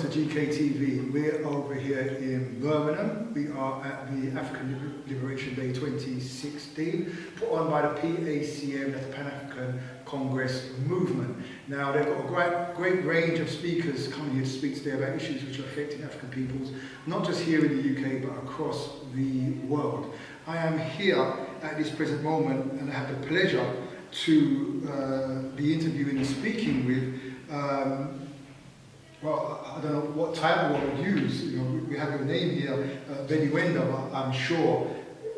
to GKTV. We're over here in Birmingham. We are at the African Liberation Day 2016, put on by the PACM, that's Pan-African Congress Movement. Now, they've got a great range of speakers coming here to speak today about issues which are affecting African peoples, not just here in the UK, but across the world. I am here at this present moment, and I have the pleasure to be interviewing and speaking with well, I don't know what title I would use. You know, we have your name here, Benny Wenda, but I'm sure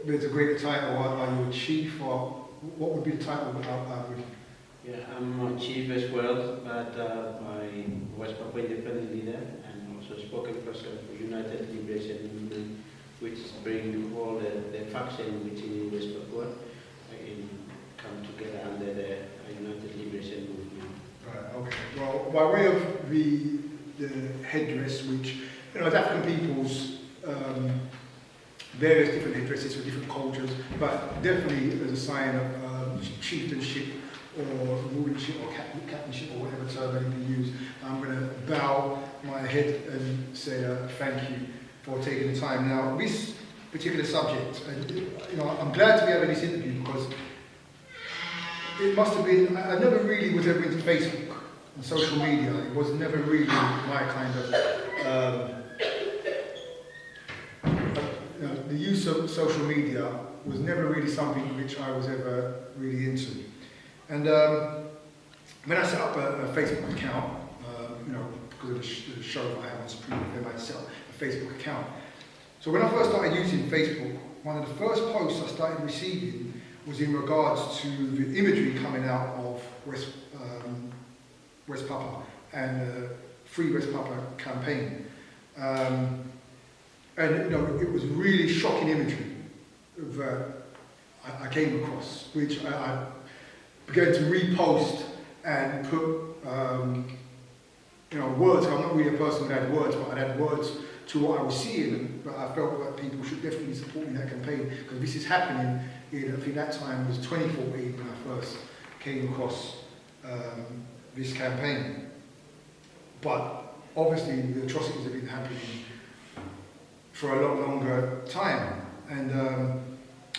there's a greater title. Are you a chief, or what would be the title? Yeah, I'm a chief as well, but my West Papua independent leader, and also spokesperson for United Liberation Movement, which brings all the factions within West Papua come together under the United Liberation Movement. Right. Okay. Well, by way of the headdress, which, you know, as African peoples, various different headdresses for different cultures, but definitely as a sign of chieftainship or rulership or captainship or whatever term may be used, I'm going to bow my head and say thank you for taking the time. Now, this particular subject, you know, I'm glad to be having this interview because it must have been, I never really was ever into Facebook and social media. It was never really my kind of, you know, the use of social media was never really something which I was ever really into. And when I set up a Facebook account, you know, because of the show that I have on Supreme, I set up a Facebook account. So when I first started using Facebook, one of the first posts I started receiving was in regards to the imagery coming out of West Papua and the Free West Papua campaign. And you know, it was really shocking imagery that I came across, which I began to repost and put you know, words. I'm not really a person who had words, but I had words to what I was seeing, but I felt that people should definitely be supporting that campaign because this is happening in, I think that time was 2014 when I first came across this campaign. But obviously the atrocities have been happening for a lot longer time, and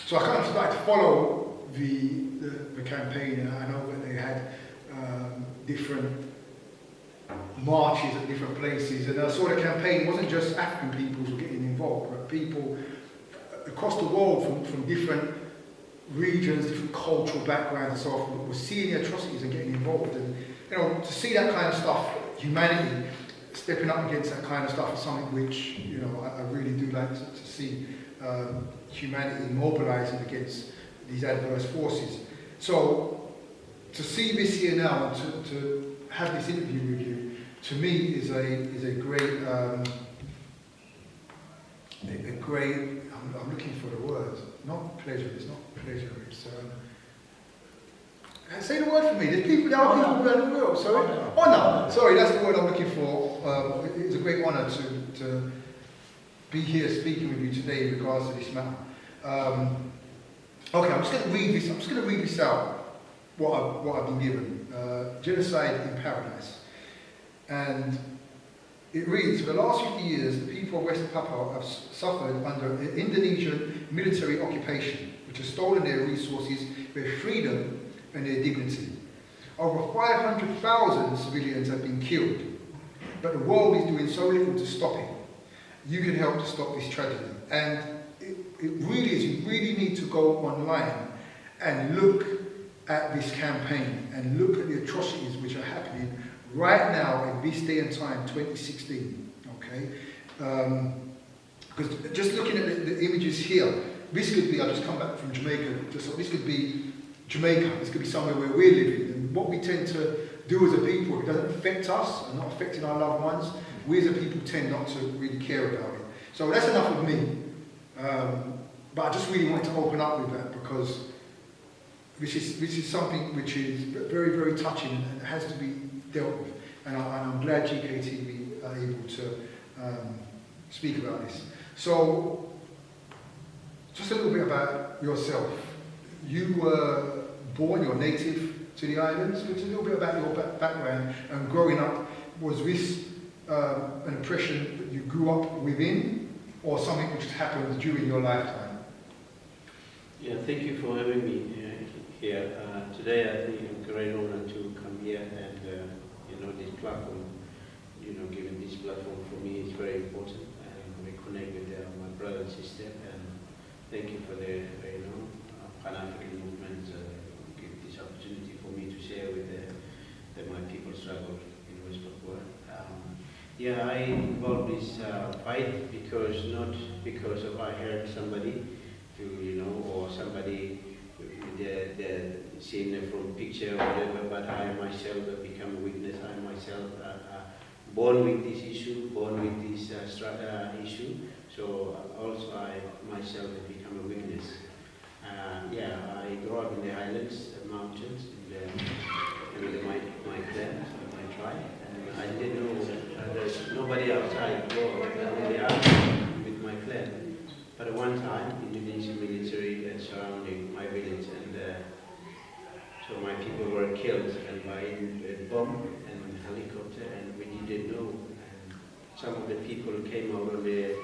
so I kind of started to follow the campaign, and I know that they had different marches at different places, and I saw the campaign wasn't just African peoples who were getting involved, but people across the world from different regions, different cultural backgrounds and so forth, were seeing the atrocities and getting involved. And you know, to see that kind of stuff, humanity stepping up against that kind of stuff is something which, you know, I really do like to see humanity mobilizing against these adverse forces. So to see this here now, to have this interview with you, to me is a great I'm looking for the word. Not pleasure. It's not pleasure. It's say the word for me. There's people. There are people around the world. Sorry, honor. Sorry, that's the word I'm looking for. It's a great honor to be here speaking with you today in regards to this matter. Okay, I'm just going to read this. I'm just going to read this out. What I've been given. Genocide in Paradise. And it reads, for the last 50 years, the people of West Papua have suffered under Indonesian military occupation, which has stolen their resources, their freedom and their dignity. Over 500,000 civilians have been killed, but the world is doing so little to stop it. You can help to stop this tragedy. And it really is, you really need to go online and look at this campaign and look at the atrocities which are happening right now in this day and time, 2016, okay? Because just looking at the images here, this could be, I've just come back from Jamaica, this could be Jamaica, this could be somewhere where we're living. And what we tend to do as a people, it doesn't affect us and not affecting our loved ones, we as a people tend not to really care about it. So that's enough of me. But I just really wanted to open up with that because this is something which is very, very touching and has to be dealt with. And I'm glad GKTV are able to speak about this. So, just a little bit about yourself. You were born, you're native to the islands. Just a little bit about your background and growing up. Was this an impression that you grew up within, or something which happened during your lifetime? Yeah, thank you for having me here. Today I think it's a great honor to come here and, this platform, given this platform for me is very important. And we connect with my brother and sister, and thank you for the, Pan-African movement, give this opportunity for me to share with my people struggle in West Papua. Yeah, I involved this fight not because of I heard somebody or somebody they're seen from picture or whatever, but I myself have become a witness. I myself born with this issue, born with this issue. So also I myself have become a witness. I grew up in the highlands, the mountains, with my clan, my tribe, and I didn't know there's nobody outside only I with my clan. But at one time, Indonesian military surrounding my village, and so my people were killed and by a bomb and helicopter, and we didn't know. And some of the people came out on the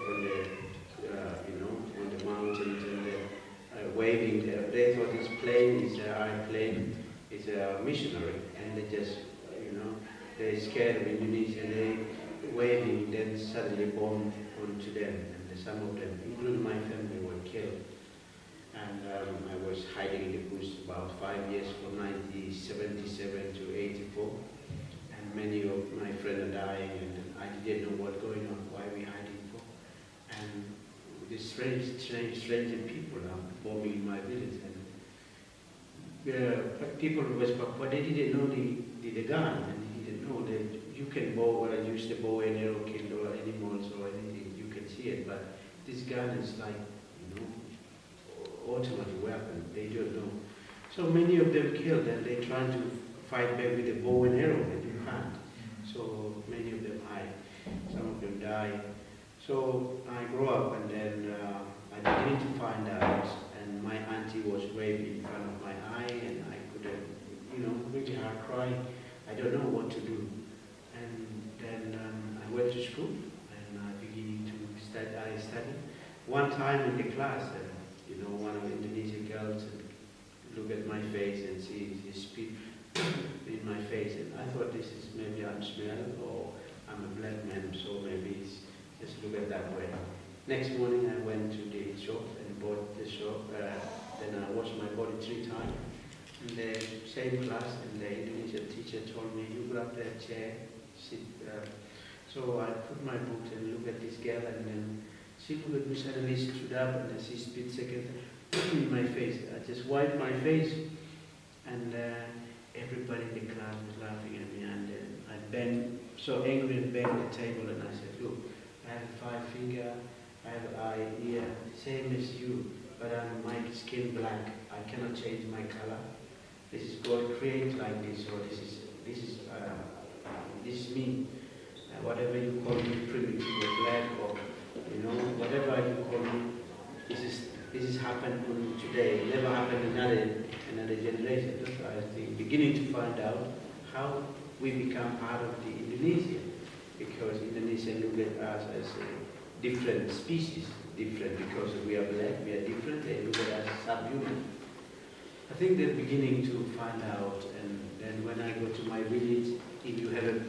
mountains and waving. They thought this plane is an airplane, is a missionary, and they just they're scared of Indonesia. They waving, then suddenly bombed onto them, and some of them, including my family, were killed. And I was hiding in the bush about 5 years, from 1977 to 84. And many of my friends are dying, and I didn't know what's going on, why we hiding for. And these strange people are bombing my village. And people in West Papua, they didn't know the gun, and they didn't know that you can use the bow and arrow, kill or animals or anything, you can see it, but this gun is like, automatic weapon, they don't know. So many of them killed, and they trying to fight back with a bow and arrow, and you can't. So many of them died, some of them died. So I grew up, and then I began to find out, and my auntie was raped in front of my eye, and I couldn't, really hard cry. I don't know what to do. And then I went to school, and I began to study. I studied. One time in the class, one of the Indonesian girls look at my face and see his spit in my face, and I thought this is maybe I'm smelled or I'm a black man, so maybe it's just look at that way. Next morning I went to the shop and bought the shop. Then I washed my body 3 times. In the same class, and the Indonesian teacher told me, you grab that chair, sit. So I put my book and look at this girl, and then she looked at me, suddenly stood up, and then she spit second in my face. I just wiped my face, and everybody in the class was laughing at me, and I bent, so angry, and banged the table, and I said, look, I have 5 fingers, I have an eye, ear, same as you, but my skin black, I cannot change my color. This is God created like this, or this is me. Whatever you call me, primitive or black, or whatever you call me, this is happened today. It never happened in another generation. I think beginning to find out how we become part of the Indonesia, because Indonesia look at us as a different species, different because we are black, we are different. They look at us as subhuman. I think they're beginning to find out, and then when I go to my village, if you have a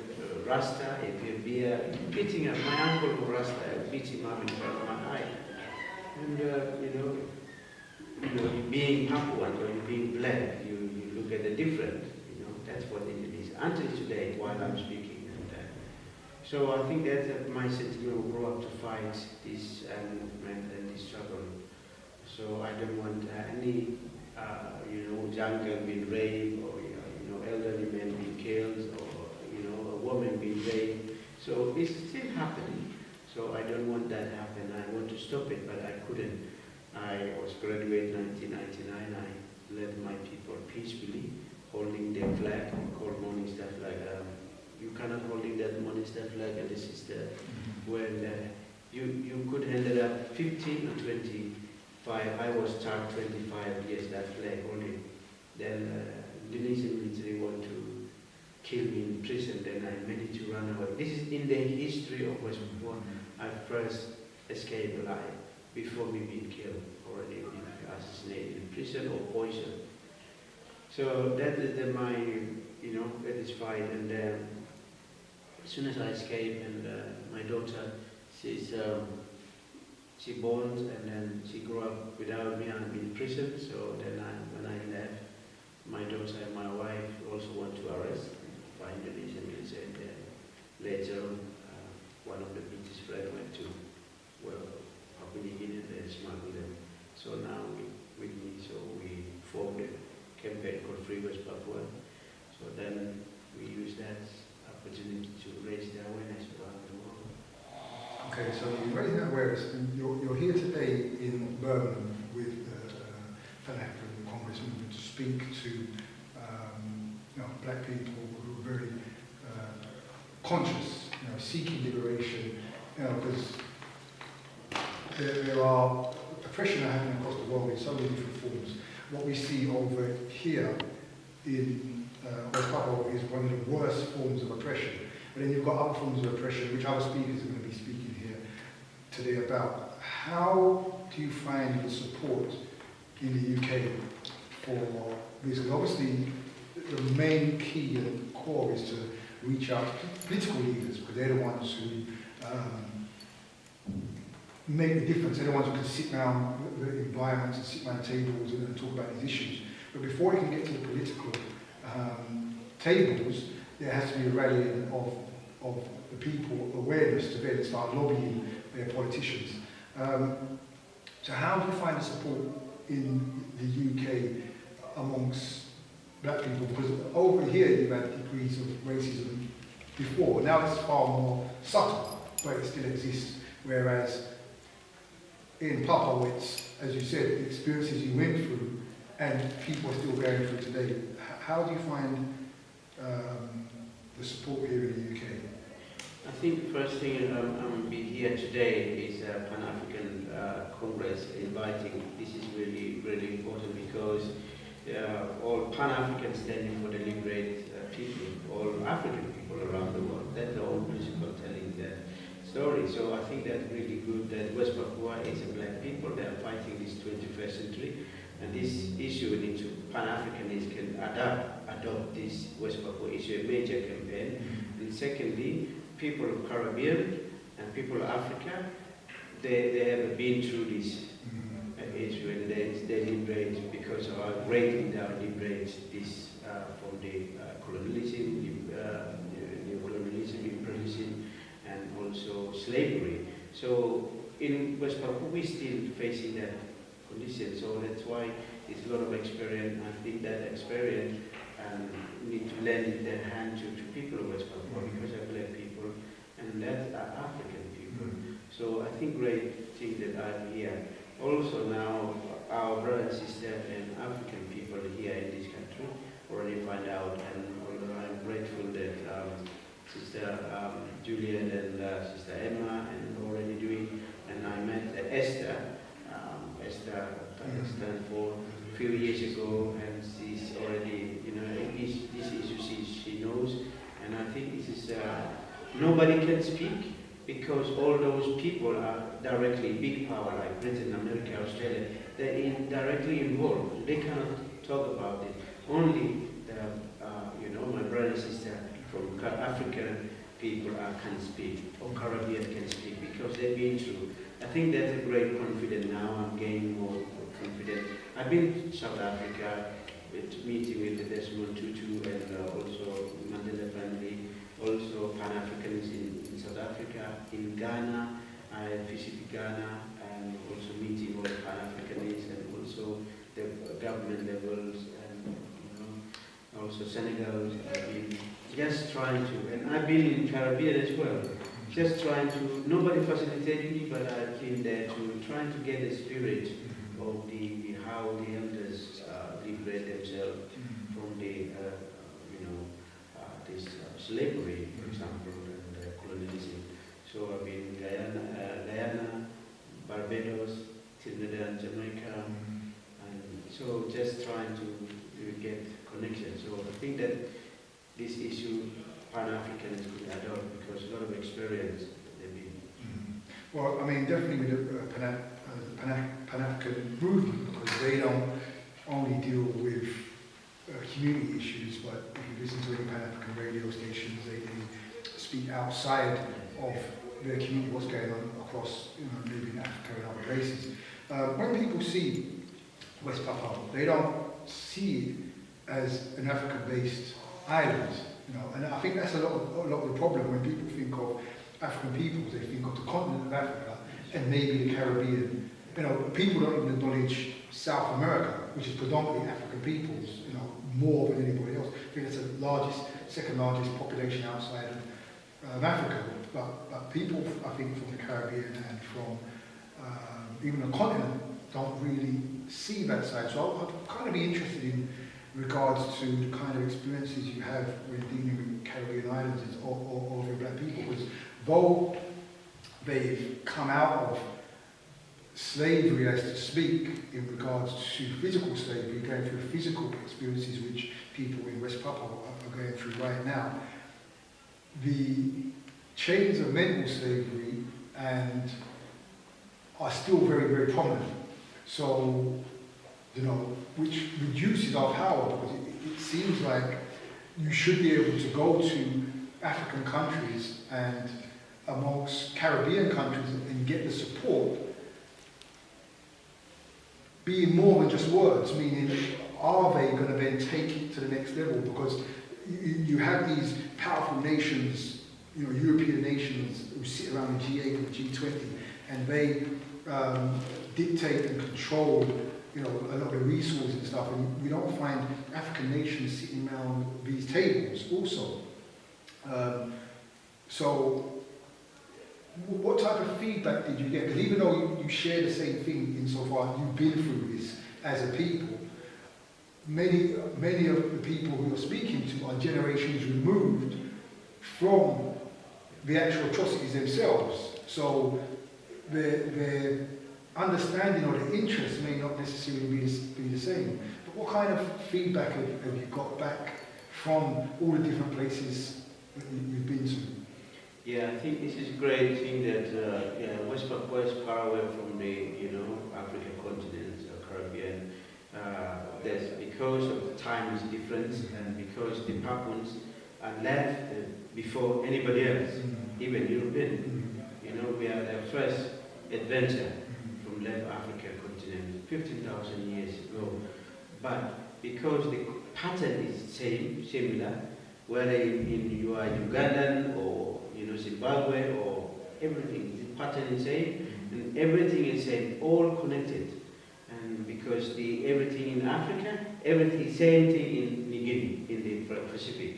Rasta, if you have beer, beating up, my uncle was Rasta, I beat him up in front of my eye. And being Papuan or being black, you look at the different, that's what it is. Until today, while I'm speaking. And, so I think that's my sentiment will grow up to fight this movement and this struggle. So I don't want any jungle being raped, or elderly men being killed, or a woman being raped. So it's still happening. So I don't want that to happen. I want to stop it, but I couldn't. I was graduated in 1999. I led my people peacefully, holding their flag, called Morning Star flag. You cannot holding that Morning Star flag, and this is the when you could end up 15 or 25. I was charged 25 years that flag holding. Then Indonesian military want to killed me in prison, then I managed to run away. This is in the history of West Papua. I first escaped alive before me being killed, already being assassinated in prison or poisoned. So that is my, that is fine. And as soon as I escaped, and my daughter, she born, and then she grew up without me. I'm in prison. So then when I left, my daughter and my wife also went to arrest. Finally, and then later one of the British friends went to Papua New Guinea and they smuggled them. So now with me, so we formed a campaign called Free West Papua. So then we use that opportunity to raise the awareness around the world. Okay, so you're raising that awareness, and you're here today in Birmingham with Pan-African Congress movement to speak to black people who are very conscious, seeking liberation, because there are oppression happening across the world in so many different forms. What we see over here in West Papua is one of the worst forms of oppression. But then you've got other forms of oppression, which other speakers are going to be speaking here today about. How do you find the support in the UK for this? Because obviously the main key and core is to reach out to political leaders, because they're the ones who make the difference. They're the ones who can sit down the environments and sit around tables and talk about these issues. But before you can get to the political tables, there has to be a rallying of the people, awareness to then start lobbying their politicians. So how do you find the support in the UK amongst black people? Because over here you've had degrees of racism before. Now it's far more subtle, but it still exists. Whereas in Papua, it's, as you said, the experiences you went through and people are still going through today. How do you find the support here in the UK? I think the first thing I'm be here today is Pan-African Congress inviting. This is really, really important because all Pan-Africans standing for the liberate people, all African people around the world. That's the whole principle telling that story. So I think that's really good that West Papua is a black people. They are fighting this 21st century. And this issue into Pan-Africanists can adopt this West Papua issue, a major campaign. And secondly, people of Caribbean and people of Africa, they have been through this issue, and they liberate because of our great leader liberates this from the colonialism, neocolonialism, imperialism, and also slavery. So in West Papua, we're still facing that condition. So that's why it's a lot of experience. I think that experience need to lend in their hand to people of West Papua because they're black people and that are African people. So I think great thing that I'm here. Also now our brother and sister and African people here in this country already find out, and although I'm grateful that Sister Juliet and Sister Emma and already doing, and I met Esther. Esther stand for a few years ago, and she's already, this issue she knows, and I think this is nobody can speak because all those people are directly big power like Britain, America, Australia. They're directly involved. They cannot talk about it. Only my brother and sister from African people can speak, or Caribbean can speak because they've been through. I think that's a great confidence now. I'm gaining more confidence. I've been to South Africa with meeting with the Desmond Tutu and also Mandela family, also Pan-Africans in South Africa. In Ghana, I visited Ghana and also meeting all Pan-Africanists and also the government levels and also Senegal. I've been just trying to, and I've been in Caribbean as well. Just trying to, nobody facilitated me, but I came there to trying to get the spirit of how the elders liberate themselves from the, this slavery, for example, and colonialism. So I've been in Guyana, Barbados, Trinidad, Jamaica, and so just trying to get connection. So I think that this issue Pan-Africans could adopt, because a lot of experience they've been. Well, I mean, definitely with the Pan-African movement, because they don't only deal with community issues, but if you listen to the Pan-African radio stations, they speak outside of their community, what's going on across, maybe in Africa and other places. When people see West Papua, they don't see it as an African-based island, and I think that's a lot of the problem when people think of African peoples. They think of the continent of Africa and maybe the Caribbean. People don't even acknowledge South America, which is predominantly African peoples, more than anybody else. I think it's the second largest population outside of Africa. But people, I think, from the Caribbean and from even the continent don't really see that side. So I'd kind of be interested in regards to the kind of experiences you have when dealing with Caribbean islands or with black people, because though they've come out of slavery, as to speak, in regards to physical slavery, going through physical experiences which people in West Papua are going through right now, the chains of mental slavery and are still very, very prominent. So, which reduces our power, because it seems like you should be able to go to African countries and amongst Caribbean countries and get the support, being more than just words, meaning are they going to then take it to the next level? Because you have these powerful nations, European nations who sit around the G8 and the G20, and they dictate and control, a lot of the resources and stuff, and we don't find African nations sitting around these tables also. So, what type of feedback did you get? Because even though you share the same thing insofar you've been through this as a people, many of the people who you're speaking to are generations removed from the actual atrocities themselves. So their understanding or their interests may not necessarily be the same. But what kind of feedback have you got back from all the different places that you've been to? Yeah, I think this is a great thing that West Papua is far away from the African continent or Caribbean. That's because of the time is different, and because the Papuans are left before anybody else, even European. We are the first adventure from left African continent 15,000 years ago. But because the pattern is similar, whether you are Ugandan or Zimbabwe or everything, the pattern is same, and everything is same, all connected. And because everything in Africa, everything same thing in New Guinea, in the Pacific,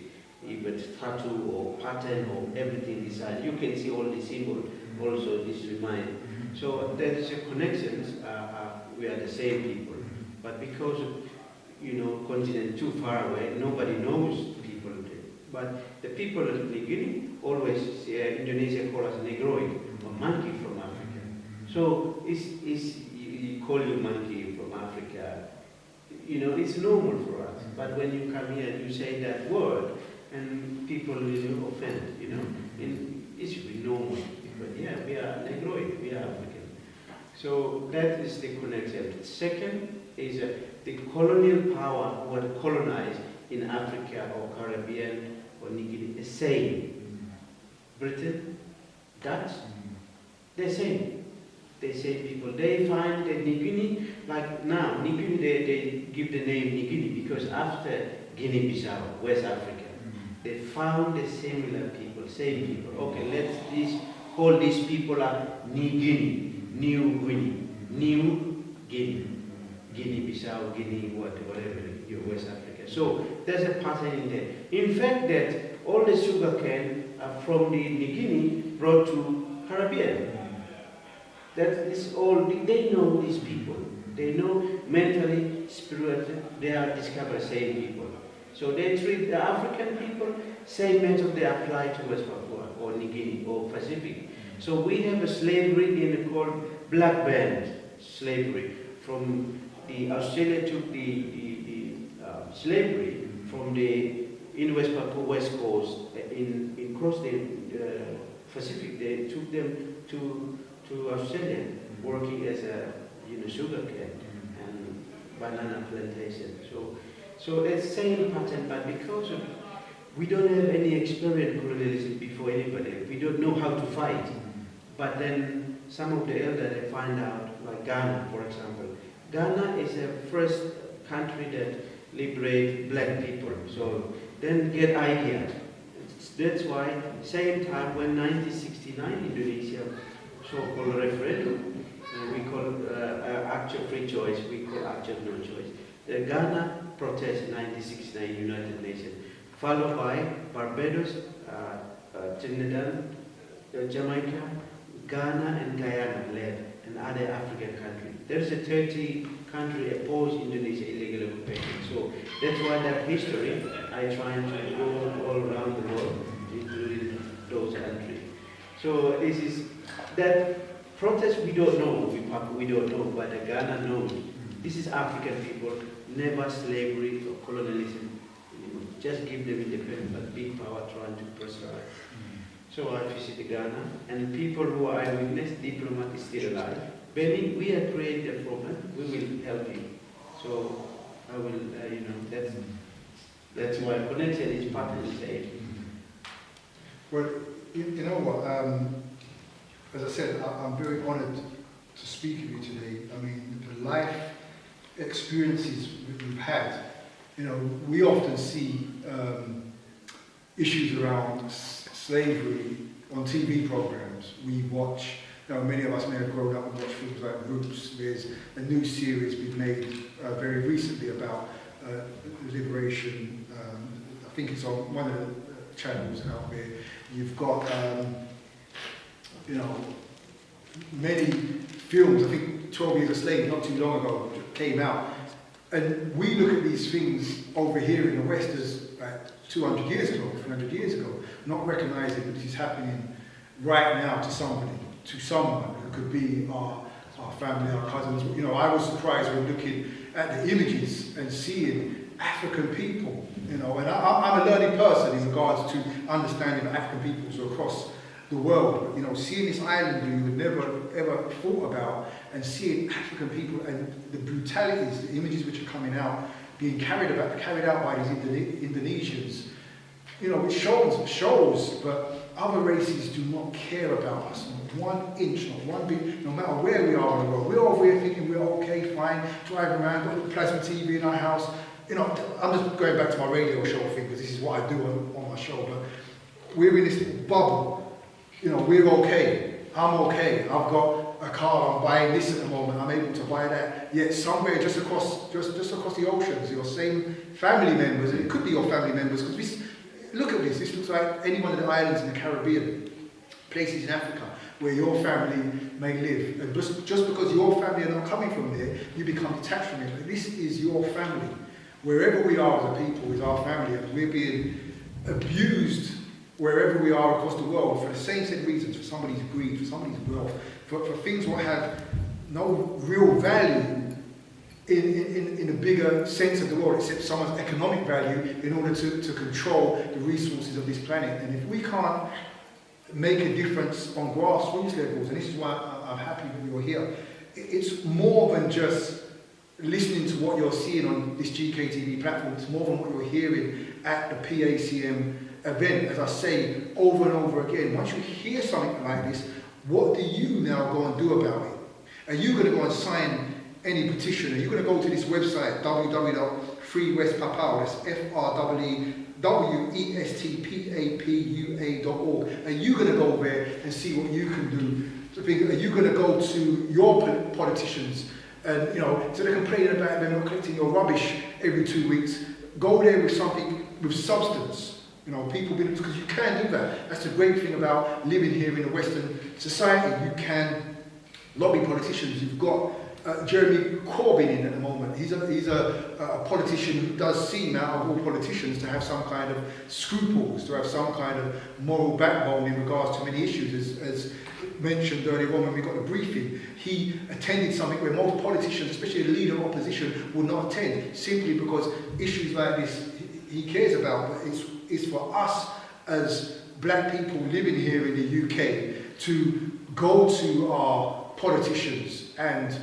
even tattoo or pattern or everything design. You can see all the symbols. Also, this remind. So there is a connection. We are the same people, but because of continent too far away, nobody knows people. But the people of New Guinea always Indonesia call us Negroid, or monkey from Africa. So you call you monkey from Africa. It's normal for us. But when you come here and you say that word, and people offend, and it should be normal. But yeah, we are Negroid, we are African. So that is the connection. Second is the colonial power who had colonized in Africa or Caribbean or New Guinea is same. Britain, Dutch, they're same. They same people. They find that New Guinea, like now, New Guinea, they give the name New Guinea because after Guinea-Bissau, West Africa, they found the similar people, same people. Okay, let's call these people up New Guinea, New Guinea, New Guinea, Guinea-Bissau, Guinea, whatever, West Africa. So there's a pattern in there. In fact, that all the sugar cane from the New Guinea brought to Caribbean. That is all. They know these people. They know mentally, spiritually. They are discovered same people. So they treat the African people same method they apply to West Papua or New Guinea or Pacific. So we have a slavery called black band slavery. From the Australia took the slavery from the in West Papua, West Coast, in cross the Pacific, they took them to Australia, working as a sugar cane and banana plantation. So it's same pattern, but because of we don't have any experience colonialism before anybody, we don't know how to fight. But then some of the elders they find out, like Ghana, for example. Ghana is the first country that liberate black people. So then get idea. That's why same time when 1969 Indonesia so-called referendum, we call act of free choice, we call act of no choice. The Ghana protest in 1969 United Nations, followed by Barbados, Trinidad, Jamaica, Ghana and Guyana led, and other African countries. There's a 30 country opposed Indonesia illegal occupation. So that's why that history I try to go all around the world, including those countries. So this is that protest we don't know, we don't know, but the Ghana knows. This is African people, never slavery or colonialism. Just give them independence, but big power trying to prescribe. So I visited Ghana, and people who are eyewitness, diplomat is still alive. Benny, we have created a problem, we will help you. So I will, that's why connection is partly safe. Well, you know what, as I said, I'm very honored to speak with you today. I mean, the life experiences we've had, we often see issues around slavery on TV programs. We watch, many of us may have grown up and watched films like Roots. There's a new series been made very recently about liberation. I think it's on one of the channels out there. You've got, many films. I think 12 Years a Slave, not too long ago, came out. And we look at these things over here in the West as 200 years ago, 300 years ago, not recognizing that this is happening right now to somebody, to someone who could be our family, our cousins. I was surprised when looking at the images and seeing African people, and I'm a learning person in regards to understanding African peoples across the world. Seeing this island you would never ever thought about, and seeing African people and the brutalities, the images which are coming out, being carried out by these Indonesians, it shows, but other races do not care about us, not 1 inch, not 1 bit, no matter where we are in the world. We're over here thinking we're okay, fine, driving around, got the plasma TV in our house. I'm just going back to my radio show thing, because this is what I do on my show, but we're in this little bubble. We're okay, I'm okay, I've got a car, I'm buying this at the moment, I'm able to buy that. Yet somewhere just across the oceans, your same family members, and it could be your family members, because look at this looks like any one of the islands in the Caribbean, places in Africa, where your family may live. And just because your family are not coming from there, you become detached from it. But this is your family. Wherever we are as a people is our family, and we're being abused wherever we are across the world for the same set of reasons, for somebody's greed, for somebody's wealth, for things that have no real value in the bigger sense of the word, except someone's economic value in order to control the resources of this planet. And if we can't make a difference on grassroots levels, and this is why I'm happy that you're here, it's more than just listening to what you're seeing on this GKTV platform. It's more than what you're hearing at the PACM event. As I say over and over again, once you hear something like this, what do you now go and do about it? Are you going to go and sign any petition? Are you going to go to this website, www.freewestpapua, that's FREEWESTPAPUA.org? Are you going to go there and see what you can do? Are you going to go to your politicians and, so they're complaining about them not collecting your rubbish every 2 weeks? Go there with something with substance. Because you can do that. That's the great thing about living here in a Western society. You can lobby politicians. You've got Jeremy Corbyn in at the moment. He's a politician who does seem, out of all politicians, to have some kind of scruples, to have some kind of moral backbone in regards to many issues. As mentioned earlier on when we got the briefing, he attended something where most politicians, especially the leader of opposition, would not attend, simply because issues like this, he cares about, but it's for us as black people living here in the UK to go to our politicians and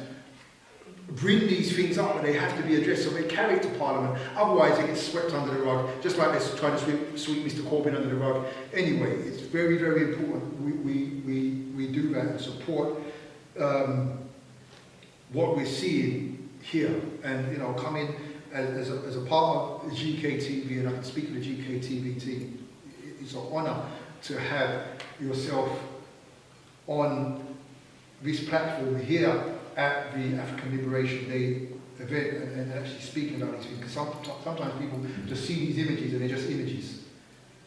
bring these things up, and they have to be addressed, so they carry it to Parliament. Otherwise it gets swept under the rug, just like they're trying to sweep Mr Corbyn under the rug. Anyway, it's very, very important we do that and support what we're seeing here, and come in as a part of the GKTV, and I can speak to the GKTV team. It's an honour to have yourself on this platform here at the African Liberation Day event and actually speaking about these things. Because sometimes people just see these images and they're just images.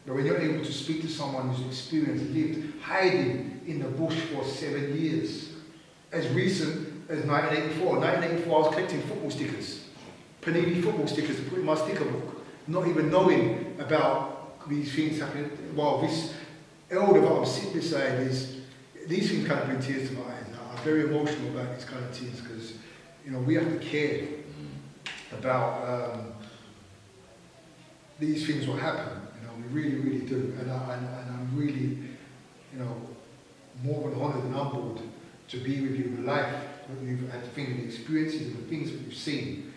But when you're able to speak to someone who's experienced, lived, hiding in the bush for 7 years, as recent as 1984. 1984, I was collecting football stickers, Panini football stickers to put in my sticker book, not even knowing about these things happening. Well, this elder that I'm sitting beside these things kind of bring tears to my eyes. I'm very emotional about these kind of things because, we have to care about these things will happen. We really, really do. And I'm really, more than honoured and humbled to be with you in life. You've had to think of the experiences and the things that you've seen.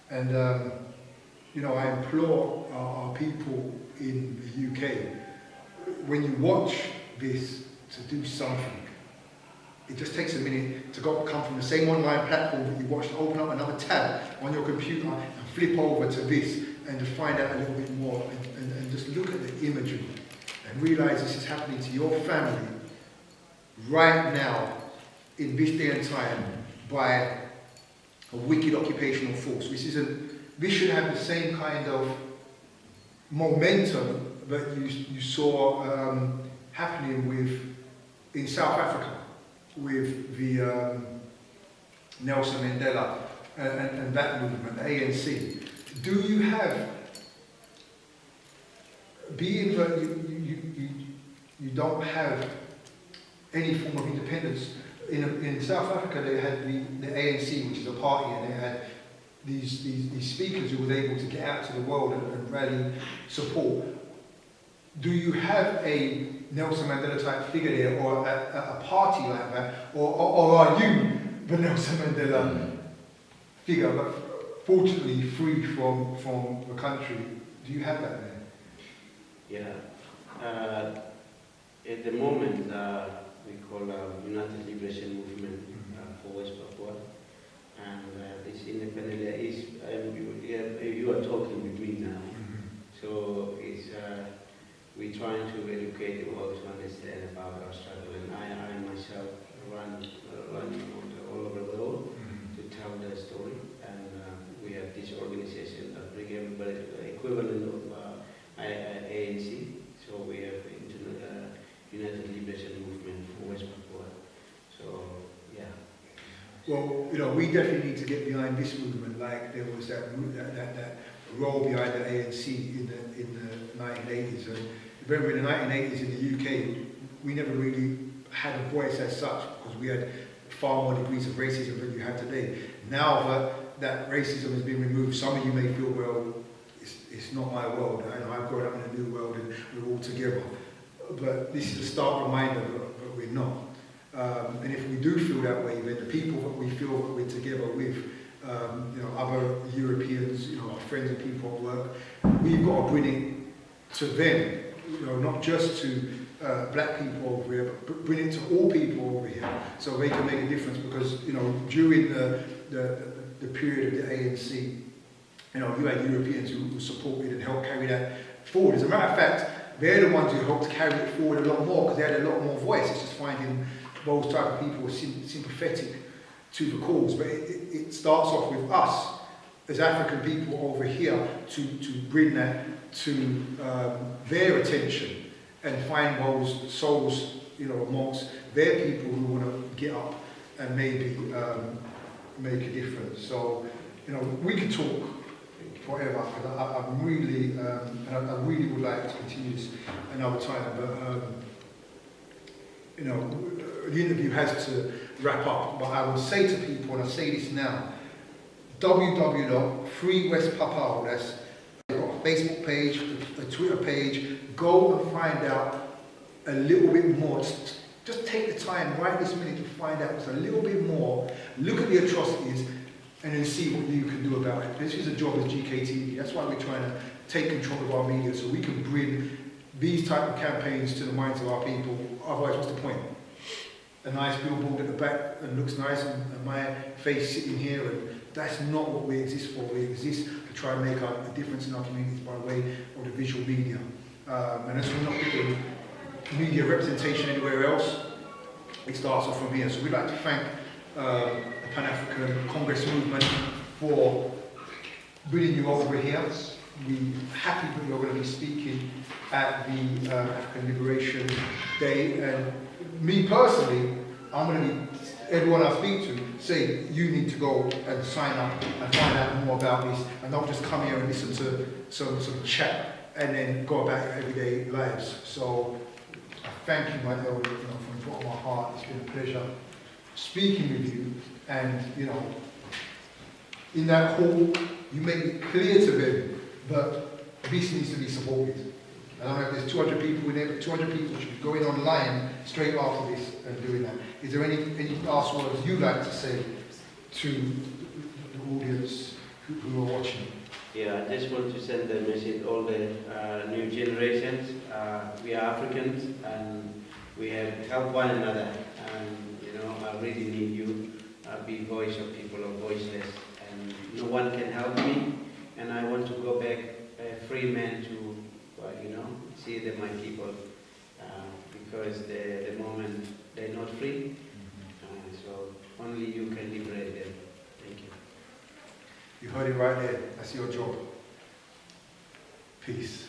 And, I implore our people in the UK, when you watch this, to do something. It just takes a minute to come from the same online platform that you watch to open up another tab on your computer and flip over to this and to find out a little bit more and just look at the imagery and realise this is happening to your family right now in this day and time by a wicked occupational force. This should have the same kind of momentum that you saw happening in South Africa with the Nelson Mandela and that movement, the ANC. Do you have, being that you don't have any form of independence, in South Africa they had the ANC, which is a party, and they had these speakers who were able to get out to the world and rally support. Do you have a Nelson Mandela type figure there, or a party like that, or are you the Nelson Mandela figure, but fortunately free from the country? Do you have that there? Yeah. At the moment, we call United Liberation Movement for West Papua, and this independent is you are talking with me now, so it's. We're trying to educate the world to understand about our struggle, and I myself run all over the world to tell the story, and we have this organization that bring everybody equivalent of ANC. So we have United Liberation Movement for West Papua. So yeah. Well, we definitely need to get behind this movement. Like there was that role behind the ANC in the 1980s. And remember, in the 1980s in the UK, we never really had a voice as such because we had far more degrees of racism than you have today. Now that racism has been removed, some of you may feel, well, it's not my world. I've grown up in a new world and we're all together. But this is a stark reminder that we're not. And if we do feel that way, then the people that we feel that we're together with, other Europeans, our friends and people at work, we've got to bring it to them, not just to black people over here, but bring it to all people over here, so they can make a difference. Because during the period of the ANC, you had Europeans who supported and helped carry that forward. As a matter of fact, they're the ones who helped carry it forward a lot more because they had a lot more voice. It's just finding those type of people sympathetic to the cause. But it starts off with us as African people over here to bring that to their attention and find those souls, amongst their people who want to get up and maybe make a difference. So, we could talk forever. I'm really, and I really would like to continue this another time, but the interview has to wrap up. But I will say to people, and I say this now, www.freewestpapua, that's Facebook page, a Twitter page. Go and find out a little bit more. Just take the time right this minute to find out just a little bit more. Look at the atrocities and then see what you can do about it. This is a job as GKTV. That's why we're trying to take control of our media so we can bring these type of campaigns to the minds of our people. Otherwise, what's the point? A nice billboard at the back and looks nice and my face sitting here, and that's not what we exist for. We exist to try and make a difference in our communities by way of the visual media. And as we're not getting media representation anywhere else, it starts off from here. So we'd like to thank the Pan-African Congress movement for bringing you over here. We're happy that you're going to be speaking at the African Liberation Day, and me personally, I'm going to be, everyone I speak to, say you need to go and sign up and find out more about this, and not just come here and listen to some chat and then go about your everyday lives. So I thank you, my elder, from the bottom of my heart. It's been a pleasure speaking with you, and in that hall, you make it clear to them that this needs to be supported. I don't know if there's 200 people in there, but 200 people should be going online straight after this and doing that. Is there any last words you'd like to say to the audience who are watching? Yeah, I just want to send a message to all the new generations. We are Africans and we have helped one another. And I really need you. Be voice of people who are voiceless, and no one can help me. And I want to go back a free man to see that my people, because the moment they're not free, so only you can liberate them. Thank you. You heard it right there. That's your job. Peace.